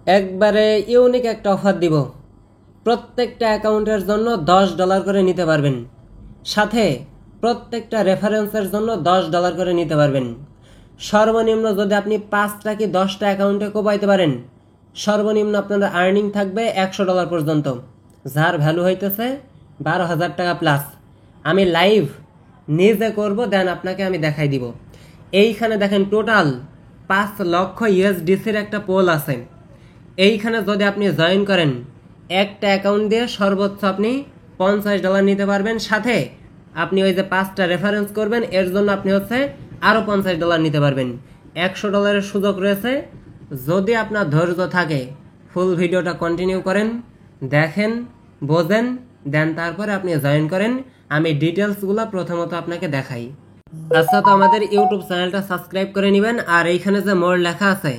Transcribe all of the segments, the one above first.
একবারে ইউনিক একটা অফার দিব। প্রত্যেকটা অ্যাকাউন্টের জন্য $10 করে নিতে পারবেন, সাথে প্রত্যেকটা রেফারেন্সের জন্য $10 করে নিতে পারবেন। সর্বনিম্ন যদি আপনি 5টা কি 10টা অ্যাকাউন্টে কোপাইতে পারেন, সর্বনিম্ন আপনার আর্নিং থাকবে $100 পর্যন্ত, যার ভ্যালু হইতেছে 12,000 টাকা প্লাস। আমি লাইভ নিজে করব, দেন আপনাকে আমি দেখাই দিব। এইখানে দেখেন টোটাল 5 লক্ষ ইউএসডিসির একটা পোল আছে। এইখানে যদি আপনি জয়েন করেন, একটা অ্যাকাউন্ট দিয়ে সর্বোচ্চ আপনি $50 নিতে পারবেন, সাথে আপনি ওই যে 5টা রেফারেন্স করবেন এর জন্য আপনি আরও $50 নিতে পারবেন। $100 সুযোগ রয়েছে। যদি আপনার ধৈর্য থাকে, ফুল ভিডিওটা কন্টিনিউ করেন, দেখেন, বোঝেন, দেন তারপরে আপনি জয়েন করেন। আমি ডিটেলসগুলো প্রথমত আপনাকে দেখাই। আচ্ছা, তো আমাদের ইউটিউব চ্যানেলটা সাবস্ক্রাইব করে নেবেন, আর এইখানে যে মোর লেখা আছে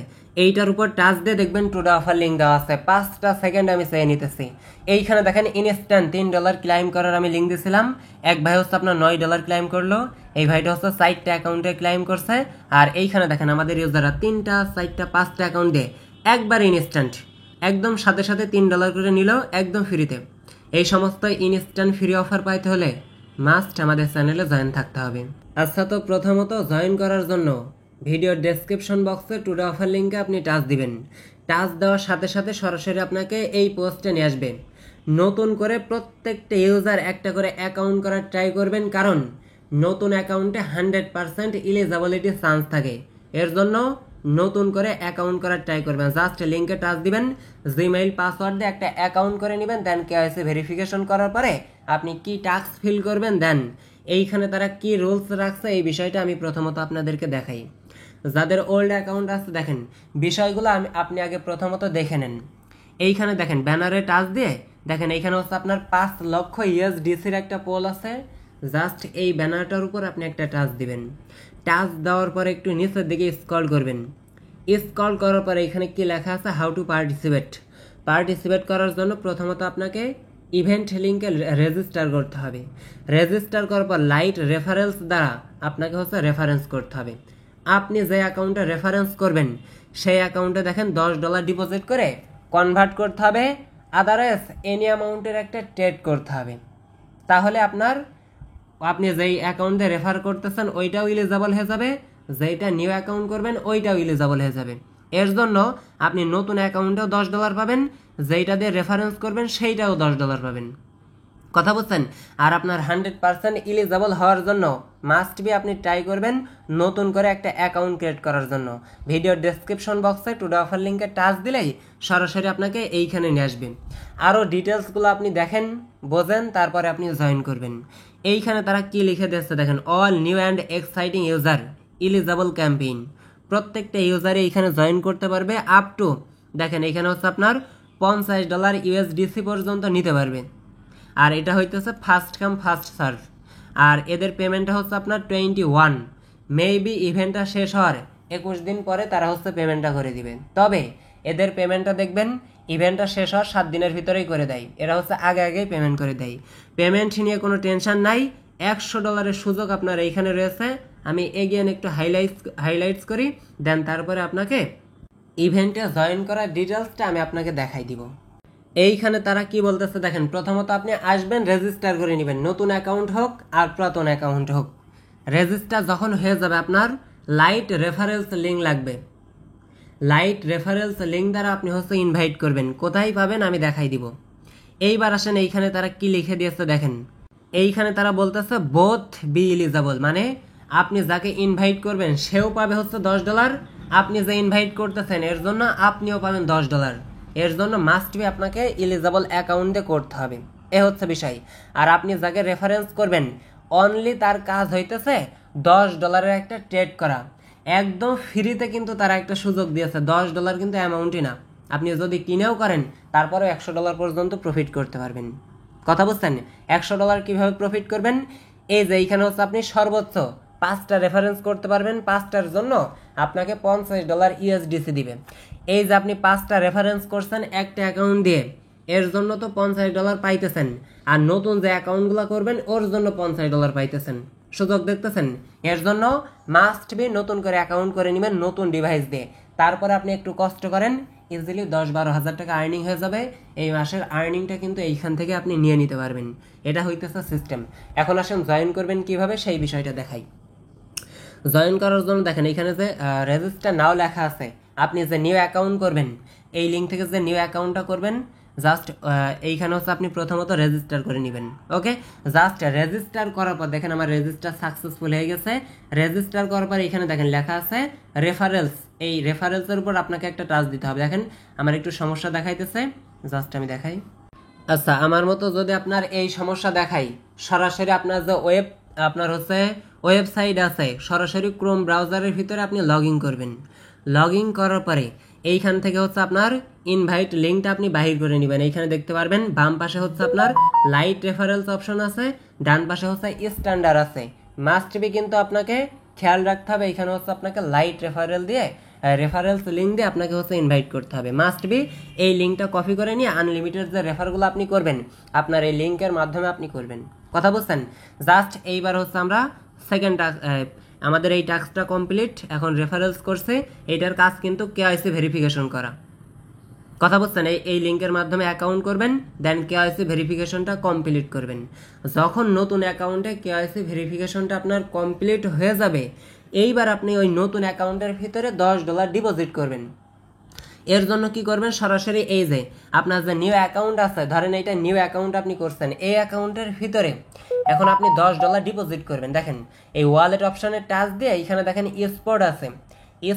এইটার উপর টাচ দিয়ে দেখবেন টুডে অফার লিঙ্ক দেওয়া আছে। 5টা সেকেন্ড আমি চেয়ে নিতেছি। এইখানে দেখেন ইনস্ট্যান্ট $3 ক্লাইম করার আমি লিঙ্ক দিয়েছিলাম। এক ভাই আপনার $9 ক্লাইম করলো। এই ভাইটা 4টা অ্যাকাউন্টে ক্লাইম করছে। আর এইখানে দেখেন আমাদের ইউজাররা 3টা 4টা 5টা অ্যাকাউন্ট দিয়ে একবার ইনস্ট্যান্ট একদম সাথে সাথে $3 করে নিল একদম ফ্রিতে। এই সমস্ত ইনস্ট্যান্ট ফ্রি অফার পাইতে হলে মাস্ট আমাদের চ্যানেলে জয়েন থাকতে হবে। আচ্ছা, তো প্রথমত জয়েন করার জন্য ভিডিওর ডেসক্রিপশন বক্সে টুডে অফার লিঙ্কে আপনি টাচ দিবেন। টাচ দেওয়ার সাথে সাথে সরাসরি আপনাকে এই পোস্টে নিয়ে আসবে। নতুন করে প্রত্যেকটা ইউজার একটা করে অ্যাকাউন্ট করার ট্রাই করবেন, কারণ নতুন অ্যাকাউন্টে 100% এলিজিবিলিটি চান্স থাকে। এর জন্য নতুন করে অ্যাকাউন্ট করার ট্রাই করবেন। জাস্ট লিঙ্কে টাচ দিবেন, জিমেইল পাসওয়ার্ড দিয়ে একটা অ্যাকাউন্ট করে নেবেন। দেন কেওয়াইসি ভেরিফিকেশন করার পরে আপনি কি টাস্ক ফিল করবেন, দেন এইখানে তারা কি রুলস রাখছে এই বিষয়টা আমি প্রথমত আপনাদেরকে দেখাই। যাদের ওল্ড অ্যাকাউন্ট আছে দেখেন বিষয়গুলো আপনি আগে প্রথমত দেখে নেন। এইখানে দেখেন ব্যানারে টাচ দিয়ে দেখেন এইখানে আপনার 5 লক্ষ ইউএসডিসির একটা পোল আছে। জাস্ট এই ব্যানারটার উপর আপনি একটা টাচ দিবেন। টাচ দেওয়ার পরে একটু নিচের দিকে স্ক্রল করবেন। স্ক্রল করার পরে এখানে কি লেখা আছে, হাউ টু পার্টিসিপেট করার জন্য প্রথমত আপনাকে ইভেন্ট লিঙ্কে রেজিস্টার করতে হবে। রেজিস্টার করার পর লাইট রেফারেন্স দ্বারা আপনাকে রেফারেন্স করতে হবে। আপনি যে অ্যাকাউন্টে রেফারেন্স করবেন সেই অ্যাকাউন্টে দেখেন $10 ডিপোজিট করে কনভার্ট করতে হবে। আদারওয়াইজ এনি অ্যামাউন্টের একটা ট্রেড করতে হবে। তাহলে আপনি যেই অ্যাকাউন্টে রেফার করতেছেন ওইটাও ইলিজিবল হয়ে যাবে, যেইটা নিউ অ্যাকাউন্ট করবেন ওইটাও ইলিজিবল হয়ে যাবে। এর জন্য আপনি নতুন অ্যাকাউন্টেও $10 পাবেন, যেইটা দিয়ে রেফারেন্স করবেন সেইটাও $10 পাবেন। কথা বুঝছেন? আর আপনার 100% ইলিজিবল হওয়ার জন্য মাস্ট বি আপনি ট্রাই করবেন নতুন করে একটা অ্যাকাউন্ট ক্রিয়েট করার জন্য। ভিডিওর ডেসক্রিপশন বক্সে টুডে অফার লিঙ্কে টাচ দিলেই সরাসরি আপনাকে এইখানে নিয়ে আসবে। আরও ডিটেলসগুলো আপনি দেখেন, বোঝেন, তারপরে আপনি জয়েন করবেন। এইখানে তারা কি লিখে দিচ্ছে দেখেন, all new and exciting user eligible campaign. প্রত্যেকটা ইউজারে এইখানে জয়েন করতে পারবে আপ টু দেখেন এইখানে আপনার $50 ইউএসডিসি পর্যন্ত নিতে পারবে। আর এটা হইতেছে ফার্স্ট কাম ফার্স্ট সার্ভ। আর এদের পেমেন্টটা আপনার 21 মেবি ইভেন্টটা শেষ হওয়ার 21 দিন পরে তারা পেমেন্টটা করে দিবে। তবে এদের পেমেন্টটা দেখবেন ইভেন্টটা শেষ হওয়ার 7 দিনের ভিতরেই করে দেয়। এরা আগে আগেই পেমেন্ট করে দেয়। পেমেন্ট নিয়ে কোনো টেনশন নাই। $100 সুযোগ আপনার এইখানে রয়েছে। আমি এগেইন একটু হাইলাইটস করি, দেন তারপরে আপনাকে ইভেন্টে জয়েন করার ডিটেলসটা আমি আপনাকে দেখাই দিব। এইখানে তারা কি বলতেছে দেখেন, প্রথমত আপনি আসবেন, রেজিস্টার করে নেবেন, নতুন অ্যাকাউন্ট হোক আর পুরাতন অ্যাকাউন্ট হোক। রেজিস্টার যখন হয়ে যাবে আপনার লাইট রেফারেন্স লিঙ্ক লাগবে। লাইট রেফারেন্স লিঙ্ক দ্বারা আপনি ইনভাইট করবেন। কোথায় পাবেন আমি দেখাই দিব। এইবার আসেন, এইখানে তারা কি লিখে দিয়েছে দেখেন। এইখানে তারা বলতেছে বোথ বি এলিজিবল, মানে আপনি যাকে ইনভাইট করবেন সেও পাবে $10, আপনি যে ইনভাইট করতেছেন এর জন্য আপনিও পাবেন $10। এর জন্য মাস্ট বি আপনাকে এলিজিবল অ্যাকাউন্টে করতে হবে। এ বিষয়। আর আপনি যাকে রেফারেন্স করবেন অনলি তার কাজ হইতেছে $10 একটা ট্রেড করা। একদম ফ্রিতে কিন্তু তারা একটা সুযোগ দিয়েছে। $10 কিন্তু অ্যামাউন্টই না। আপনি যদি কিনেও করেন তারপরেও $100 পর্যন্ত প্রফিট করতে পারবেন। কথা বুঝছেন? $100 কিভাবে প্রফিট করবেন? এই যে এইখানে আপনি সর্বোচ্চ 5টা রেফারেন্স করতে পারবেন। 5টার জন্য আপনাকে $50 ইউএসডিসি দিবে। এই যে আপনি 5টা রেফারেন্স করছেন একটা অ্যাকাউন্ট দিয়ে, এর জন্য তো $50 পাইতেছেন। আর নতুন যে অ্যাকাউন্টগুলো করবেন ওর জন্য $50 পাইতেছেন। সুযোগ দেখতেছেন? এর জন্য মাস্ট বি নতুন করে অ্যাকাউন্ট করে নেবেন নতুন ডিভাইস দিয়ে। তারপরে আপনি একটু কষ্ট করেন, ইজিলি 10-12 হাজার টাকা আর্নিং হয়ে যাবে। এই মাসের আর্নিংটা কিন্তু এইখান থেকে আপনি নিয়ে নিতে পারবেন। এটা হইতেছে সিস্টেম। এখন আসেন জয়েন করবেন কিভাবে সেই বিষয়টা দেখাই। জয়েন করার জন্য দেখেন এখানে যে রেজিস্টার নাও লেখা আছে, আপনি যে নিউ অ্যাকাউন্ট করবেন এই লিঙ্ক থেকে যে নিউ অ্যাকাউন্টটা করবেন জাস্ট এইখানে হচ্ছে আপনি প্রথমত রেজিস্টার করে নেবেন। ওকে, জাস্ট রেজিস্টার করার পর দেখেন আমার রেজিস্টার সাকসেসফুল হয়ে গেছে। রেজিস্টার করার পর এখানে দেখেন লেখা আছে রেফারেলস। এই রেফারেলসের উপর আপনাকে একটা টাচ দিতে হবে। দেখেন আমার একটু সমস্যা দেখাইতেছে, জাস্ট আমি দেখাই। আচ্ছা, আমার মতো যদি আপনার এই সমস্যা দেখাই, সরাসরি আপনার যে আপনার হচ্ছে ওয়েবসাইট আছে, সরাসরি ক্রোম ব্রাউজারের ভিতরে আপনি লগ ইন করবেন। লগ ইন করার পরে এইখান থেকে হচ্ছে আপনার ইনভাইট লিঙ্কটা আপনি বাহির করে নেবেন। এইখানে দেখতে পারবেন বাম পাশে হচ্ছে আপনার লাইট রেফারেলস অপশন আছে, ডান পাশে হচ্ছে স্ট্যান্ডার্ড আছে। মাস্ট বি কিন্তু আপনাকে খেয়াল রাখতে হবে, এখানে হচ্ছে আপনাকে লাইট রেফারেলস লিঙ্ক দিয়ে আপনাকে হচ্ছে ইনভাইট করতে হবে। মাস্ট বি এই লিঙ্কটা কপি করে নিয়ে আনলিমিটেড যে রেফারগুলো আপনি করবেন আপনার এই লিঙ্কের মাধ্যমে আপনি করবেন। কথা বুঝছেন? জাস্ট এইবার হচ্ছে আমরা সেকেন্ড আমাদের এই টাস্কটা কমপ্লিট। এখন রেফারেলস করছে, এইটার কাজ কিন্তু কেওয়াইসি ভেরিফিকেশন করা। কথা বুঝছেন? এই লিঙ্কের মাধ্যমে অ্যাকাউন্ট করবেন, দেন কেওয়াইসি ভেরিফিকেশনটা কমপ্লিট করবেন। যখন নতুন অ্যাকাউন্টে কেওয়াইসি ভেরিফিকেশনটা আপনার কমপ্লিট হয়ে যাবে, এইবার আপনি ওই নতুন অ্যাকাউন্টের ভিতরে $10 ডিপোজিট করবেন। এর জন্য কি করবেন, সরাসরি এই যে আপনার যে নিউ অ্যাকাউন্ট আছে, ধরেন এইটা নিউ অ্যাকাউন্ট আপনি করছেন, এই অ্যাকাউন্টের ভিতরে এখন আপনি $10 ডিপোজিট করবেন। দেখেন এই ওয়ালেট অপশনে টাচ দিয়ে এখানে দেখেন স্পট আছে,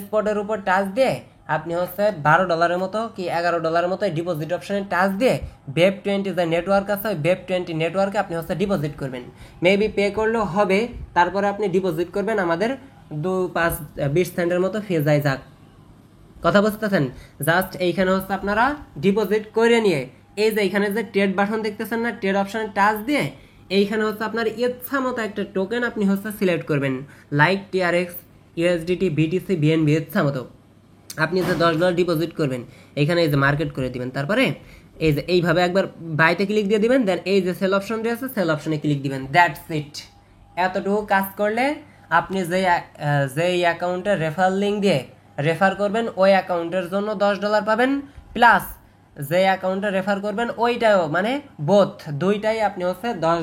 স্পটের উপর টাচ দিয়ে আপনি হচ্ছে $12 মতো কি $11 মতো ডিপোজিট অপশনে টাচ দিয়ে BEP20 যে নেটওয়ার্ক আছে ওই BEP20 নেটওয়ার্কে আপনি হচ্ছে ডিপোজিট করবেন। মেবি পে করলেও হবে, তারপরে আপনি ডিপোজিট করবেন। আমাদের 2-5-20 সেন্টের মতো ফি যায় যাক। কথা বুঝতেছেন? জাস্ট এইখানে হচ্ছে আপনারা ডিপোজিট করে নিয়ে এই যে এইখানে যে ট্রেড বাটন দেখতেছেন না, ট্রেড অপশনে টাচ দিয়ে এইখানে হচ্ছে আপনার ইচ্ছা মতো একটা টোকেন আপনি হচ্ছে সিলেক্ট করবেন, like TRX, USDT, BTC, BNB ইচ্ছা মতো আপনি যে $10 ডিপোজিট করবেন এইখানে এই যে মার্কেট করে দিবেন। তারপরে এই যে এইভাবে একবার বাইতে ক্লিক দিয়ে দিবেন, দেন এই যে সেল অপশন দিয়ে আছে সেল অপশনে ক্লিক দিবেন। That's it. এতটুকু কাজ করলে আপনি যেই অ্যাকাউন্টের রেফার লিঙ্ক দিয়ে রেফার করবেন ওই অ্যাকাউন্টের জন্য $10 পাবেন, প্লাস যে অ্যাকাউন্টে রেফার করবেন ওইটাও মানে বোথ দুইটাই আপনি হচ্ছে $10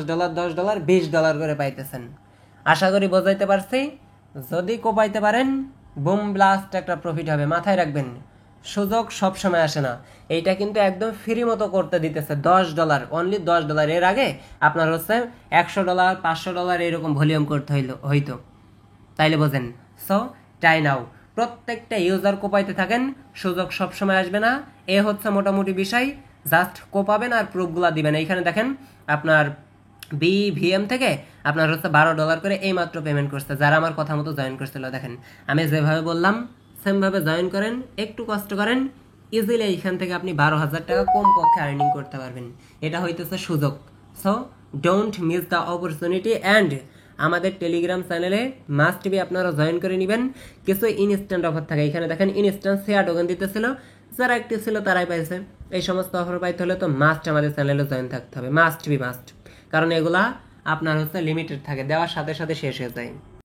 $20 করে পাইতেছেন। আশা করি বোঝাইতে পারছি। যদি কোপাইতে পারেন বুম ব্লাস্ট একটা প্রফিট হবে। মাথায় রাখবেন সুযোগ সবসময় আসে না। এইটা কিন্তু একদম ফ্রি মতো করতে দিতেছে $10, অনলি $10। এর আগে আপনার হচ্ছে $100 $500 এরকম ভলিউম করতে হইতো। তাইলে বোঝেন। সো ট্রাই নাও। প্রত্যেকটা ইউজার কোপাইতে থাকেন, সুযোগ সবসময় আসবে না। এ হচ্ছে মোটামুটি বিষয়। জাস্ট কোপাবেন আর প্রুফগুলা দিবেন। এইখানে দেখেন আপনার BVM থেকে আপনার হচ্ছে $12 করে এইমাত্র পেমেন্ট করছে, যারা আমার কথা মতো জয়েন করছিল। দেখেন আমি যেভাবে বললাম সেমভাবে জয়েন করেন, একটু কষ্ট করেন, ইজিলি এইখান থেকে আপনি 12,000 টাকা কমপক্ষে আর্নিং করতে পারবেন। এটা হইতেছে সুযোগ। So don't miss the opportunity. And আমাদের টেলিগ্রাম চ্যানেলে মাস্ট বি আপনারা জয়েন করে নেবেন। কিছু ইনস্ট্যান্ট অফার থাকে, এখানে দেখেন ইনস্ট্যান্ট শেয়ার টোকেন দিতেছিল, যারা অ্যাক্টিভ ছিল তারাই পাইছে। এই সমস্ত অফার পাইতে হলে তো মাস্ট আমাদের চ্যানেলে জয়েন থাকতে হবে, মাস্ট বি মাস্ট। কারণ এগুলা আপনার হচ্ছে লিমিটেড থাকে, দেওয়ার সাথে সাথে শেষ হয়ে যায়।